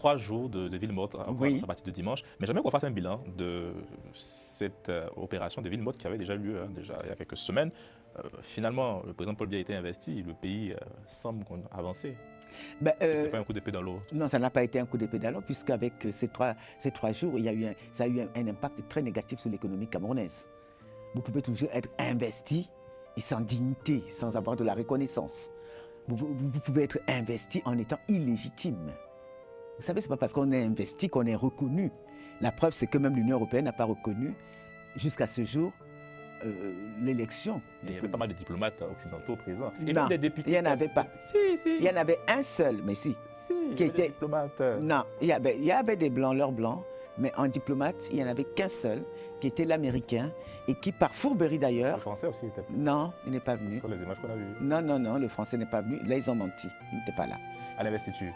3 jours de ville morte Oui. à partir de dimanche. Mais j'aimerais qu'on fasse un bilan de cette opération de ville morte qui avait déjà lieu déjà il y a quelques semaines. Finalement, le président Paul Biya a été investi, le pays semble avancer. Ben, Ce n'est pas un coup d'épée dans l'eau. non, ça n'a pas été un coup d'épée dans l'eau, puisqu'avec ces trois jours, ça a eu un impact très négatif sur l'économie camerounaise. Vous pouvez toujours être investi et sans dignité, sans avoir de la reconnaissance. Vous pouvez être investi en étant illégitime. Vous savez, ce n'est pas parce qu'on est investi qu'on est reconnu. La preuve, c'est que même l'Union européenne n'a pas reconnu, jusqu'à ce jour, l'élection. Il y avait pas mal de diplomates occidentaux présents. Et Non, même des députés. il n'y en avait pas. Si. Il y en avait un seul, mais si. Qui était diplomate. Non, il y avait des blancs, leurs blancs, mais en diplomate, il n'y en avait qu'un seul, qui était l'américain, et qui, par fourberie Le d'ailleurs... français aussi était Non, il n'est pas venu. sur les images qu'on a vues. Non, le français n'est pas venu. Là, ils ont menti. Il n'était pas là. À l'investiture.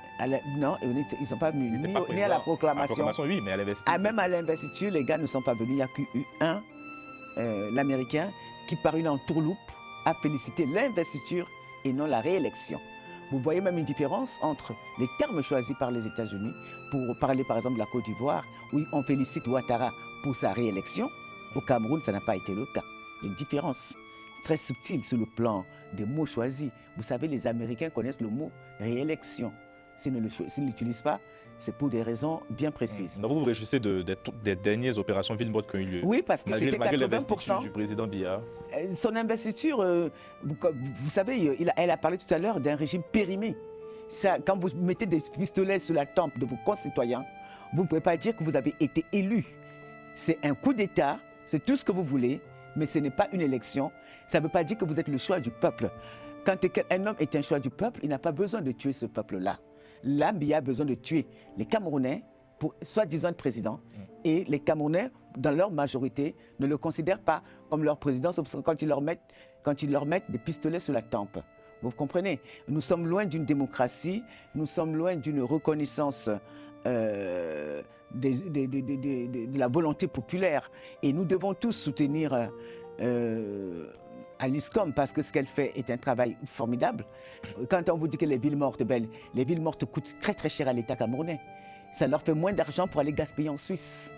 Non, ils ne sont pas venus, Ils n'étaient ni pas à la présents. À la proclamation. proclamation, oui, mais à l'investiture. Même à l'investiture, les gars ne sont pas venus. Il n'y a qu'eu un, l'américain, qui par une entourloupe a félicité l'investiture et non la réélection. Vous voyez même une différence entre les termes choisis par les États-Unis pour parler par exemple de la Côte d'Ivoire, où on félicite Ouattara pour sa réélection. Au Cameroun, ça n'a pas été le cas. Il y a une différence très subtile sur le plan des mots choisis. Vous savez, les Américains connaissent le mot réélection. S'ils ne l'utilisent pas, c'est pour des raisons bien précises. Donc vous vous réjouissez des dernières opérations ville morte qui ont eu lieu. Oui, parce que c'était Malgré l'investiture 80%. du président Biya. Son investiture, vous savez, elle a parlé tout à l'heure d'un régime périmé. Ça, quand vous mettez des pistolets sur la tempe de vos concitoyens, vous ne pouvez pas dire que vous avez été élu. C'est un coup d'État, c'est tout ce que vous voulez, mais ce n'est pas une élection. Ça ne veut pas dire que vous êtes le choix du peuple. Quand un homme est un choix du peuple, il n'a pas besoin de tuer ce peuple-là. Là, Biya a besoin de tuer les Camerounais pour soi-disant être président. Et les Camerounais, dans leur majorité, ne le considèrent pas comme leur président, sauf quand ils leur mettent des pistolets sur la tempe. Vous comprenez? Nous sommes loin d'une démocratie, nous sommes loin d'une reconnaissance de la volonté populaire. Et nous devons tous soutenir Alice Com, parce que ce qu'elle fait est un travail formidable. Quand on vous dit que les villes mortes, les villes mortes coûtent très très cher à l'État camerounais. Ça leur fait moins d'argent pour aller gaspiller en Suisse.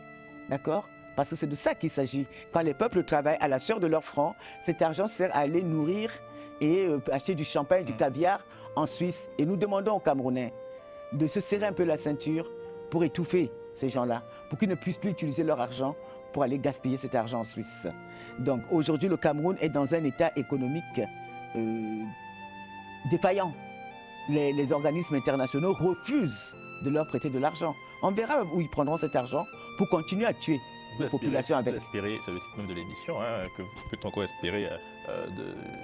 D'accord? Parce que c'est de ça qu'il s'agit. Quand les peuples travaillent à la sueur de leur front, cet argent sert à aller nourrir et acheter du champagne, du caviar en Suisse. Et nous demandons aux Camerounais de se serrer un peu la ceinture pour étouffer ces gens-là, pour qu'ils ne puissent plus utiliser leur argent pour aller gaspiller cet argent en Suisse. Donc aujourd'hui, le Cameroun est dans un état économique défaillant. Les organismes internationaux refusent de leur prêter de l'argent. On verra où ils prendront cet argent pour continuer à tuer la population avec. Espérer, c'est le titre même de l'émission, que peut-on encore espérer,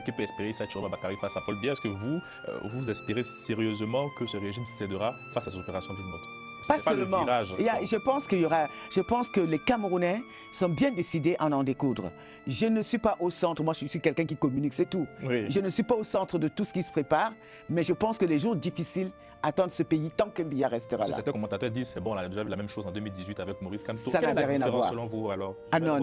que peut espérer Issa Chiroma Bakary face à Paul Biya? Est-ce que vous espérez sérieusement que ce régime cédera face à ces opérations ville morte? Pas seulement. Je pense que les Camerounais sont bien décidés à en découdre. Je ne suis pas au centre, moi je suis quelqu'un qui communique, c'est tout. Oui. Je ne suis pas au centre de tout ce qui se prépare, mais je pense que les jours difficiles attendent ce pays tant que Biya restera là. Certains commentateurs disent c'est bon, on a déjà vu la même chose en 2018 avec Maurice Kamto. Ça n'avait rien à voir. Selon vous alors? Ah non.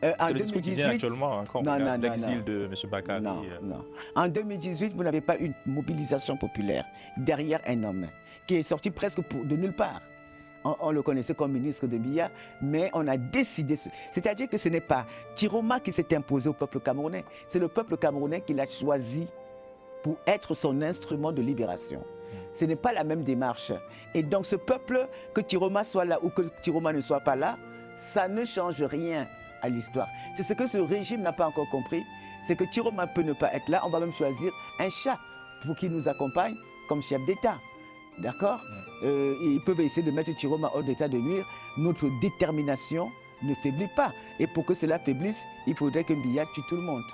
C'est le discours qui vient actuellement encore, l'exil de M. Bakary. Non. En 2018, vous n'avez pas une mobilisation populaire derrière un homme qui est sorti presque de nulle part. On le connaissait comme ministre de Biya, mais on a décidé... C'est-à-dire que ce n'est pas Chiroma qui s'est imposé au peuple camerounais, c'est le peuple camerounais qui l'a choisi pour être son instrument de libération. Ce n'est pas la même démarche. Et donc ce peuple, que Chiroma soit là ou que Chiroma ne soit pas là, ça ne change rien à l'histoire. C'est ce que ce régime n'a pas encore compris, c'est que Chiroma peut ne pas être là, on va même choisir un chat pour qu'il nous accompagne comme chef d'État. D'accord? Ils peuvent essayer de mettre Chiroma hors d'état de nuire. Notre détermination ne faiblit pas. Et pour que cela faiblisse, il faudrait que Biya tue tout le monde.